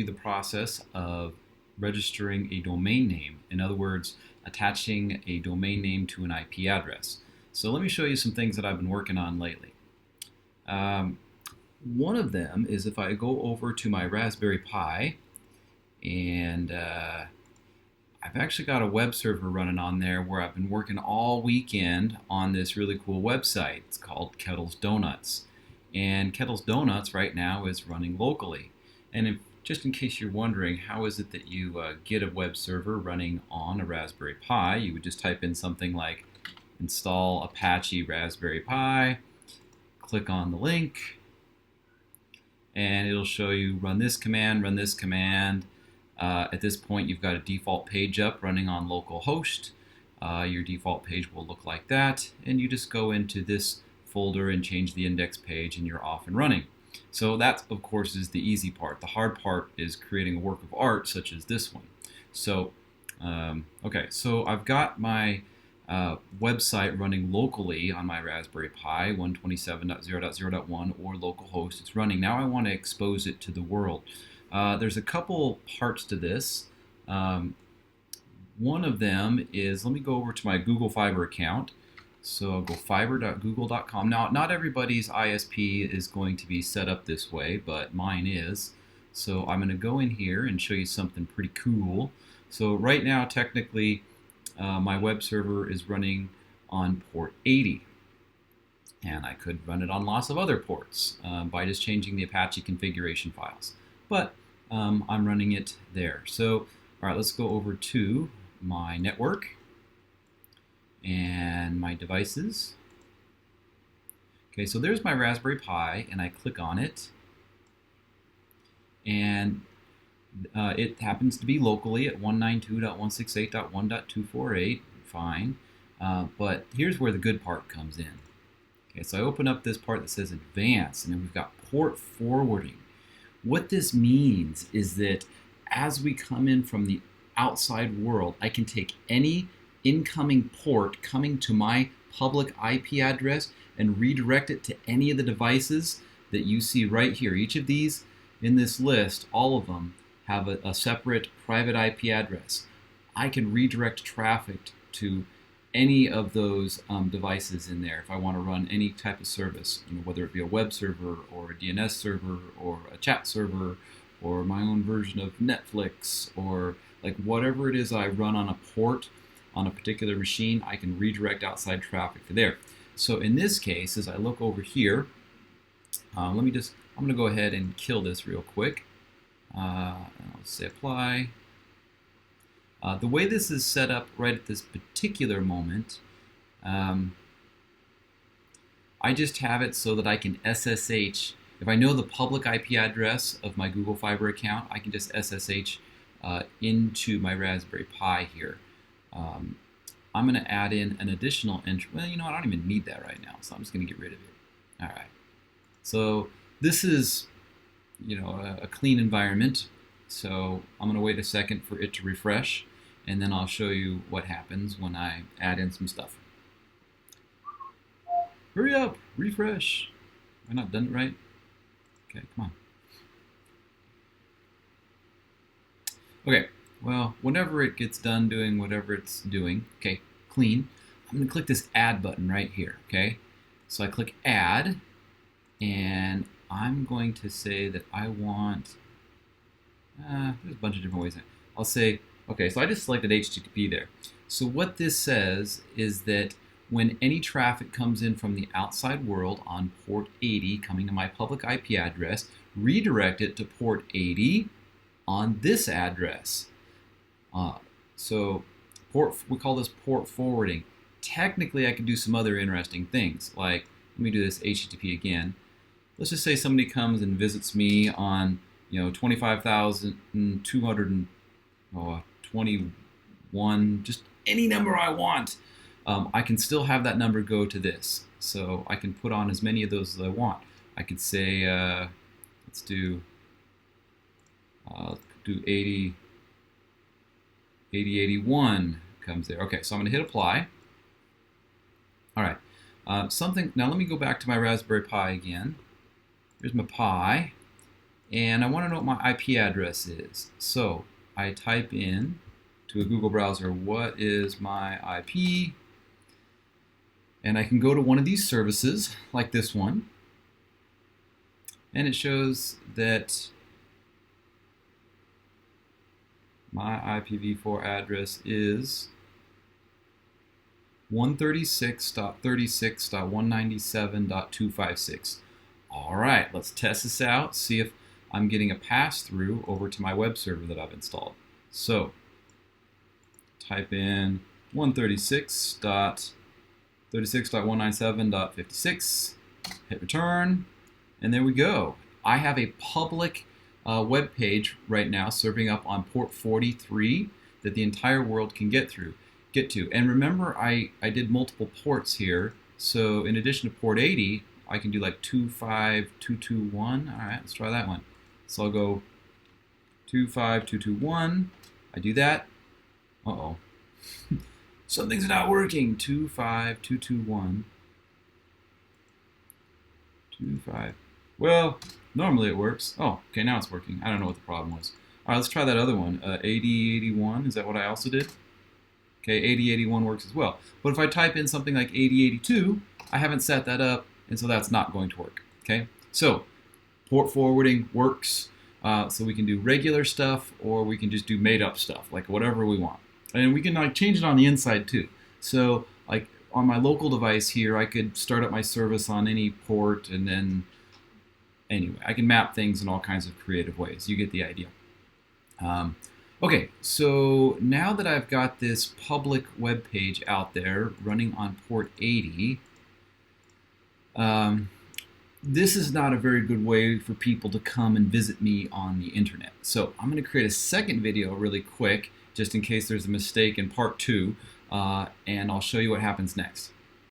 The process of registering a domain name. In other words, attaching a domain name to an IP address. So let me show you some things that I've been working on lately. One of them is if I go over to my Raspberry Pi, and I've actually got a web server running on there where I've been working all weekend on this really cool website. It's called Kettle's Donuts. And Kettle's Donuts right now is running locally. And just in case you're wondering, how is it that you get a web server running on a Raspberry Pi? You would just type in something like install Apache Raspberry Pi, click on the link, and it'll show you run this command, run this command. At this point, you've got a default page up running on localhost. Your default page will look like that, and you just go into this folder and change the index page, and you're off and running. So that, of course, is the easy part. The hard part is creating a work of art such as this one. So, okay, so I've got my website running locally on my Raspberry Pi 127.0.0.1 or localhost. It's running. Now I want to expose it to the world. There's a couple parts to this. One of them is, let me go over to my Google Fiber account. So I'll go fiber.google.com. Now, not everybody's ISP is going to be set up this way, but mine is. So I'm going to go in here and show you something pretty cool. So right now, technically, my web server is running on port 80. And I could run it on lots of other ports by just changing the Apache configuration files. But I'm running it there. So, all right, let's go over to my network and my devices. Okay, so there's my Raspberry Pi, and I click on it, and it happens to be locally at 192.168.1.248. Fine, but here's where the good part comes in. Okay, so I open up this part that says Advanced, and then we've got port forwarding. What this means is that as we come in from the outside world, I can take any incoming port coming to my public IP address and redirect it to any of the devices that you see right here. Each of these in this list, all of them, have a separate private IP address. I can redirect traffic to any of those devices in there if I want to run any type of service, whether it be a web server or a DNS server or a chat server or my own version of Netflix, or like whatever it is I run on a port on a particular machine, I can redirect outside traffic to there. So in this case, as I look over here, I'm going to go ahead and kill this real quick. Let's say apply. The way this is set up right at this particular moment, I just have it so that I can SSH. If I know the public IP address of my Google Fiber account, I can just SSH into my Raspberry Pi here. I'm going to add in an additional entry. Well, you know what? I don't even need that right now, so I'm just going to get rid of it. All right. So this is, a clean environment. So I'm going to wait a second for it to refresh, and then I'll show you what happens when I add in some stuff. Hurry up, refresh. Have I not done it right? Okay, come on. Okay, well, whenever it gets done doing whatever it's doing, okay, clean, I'm going to click this add button right here, okay? So I click add, and I'm going to say that I want, there's a bunch of different ways. I'll say, okay, so I just selected HTTP there. So what this says is that when any traffic comes in from the outside world on port 80 coming to my public IP address, redirect it to port 80 on this address. So we call this port forwarding. Technically, I could do some other interesting things, like, let me do this HTTP again. Let's just say somebody comes and visits me on 25,221, just any number I want. I can still have that number go to this. So I can put on as many of those as I want. I could say, let's do 80, 8081 comes there. Okay, so I'm going to hit apply. All right. Now let me go back to my Raspberry Pi again. Here's my Pi. and I want to know what my IP address is. So I type in to a Google browser, what is my IP? And I can go to one of these services, like this one, and it shows that my IPv4 address is 136.36.197.256. All right, let's test this out, see if I'm getting a pass-through over to my web server that I've installed. So type in 136.197.56, hit return, and there we go. I have a public web page right now serving up on port 43 that the entire world can get to. And remember, I did multiple ports here, so in addition to port 80, I can do like 25221. All right, let's try that one. So I'll go 25221. I do that. Uh-oh. Something's not working. 25221. 25. Well, normally it works. Oh, okay, now it's working. I don't know what the problem was. All right, let's try that other one. 8081. Is that what I also did? Okay, 8081 works as well. But if I type in something like 8082, I haven't set that up, and so that's not going to work. Okay, so port forwarding works. So we can do regular stuff, or we can just do made-up stuff, like whatever we want. And we can like change it on the inside too. So like on my local device here, I could start up my service on any port, and then anyway, I can map things in all kinds of creative ways. You get the idea. Okay, so now that I've got this public web page out there running on port 80, this is not a very good way for people to come and visit me on the internet. So I'm going to create a second video really quick, just in case there's a mistake in part 2, and I'll show you what happens next.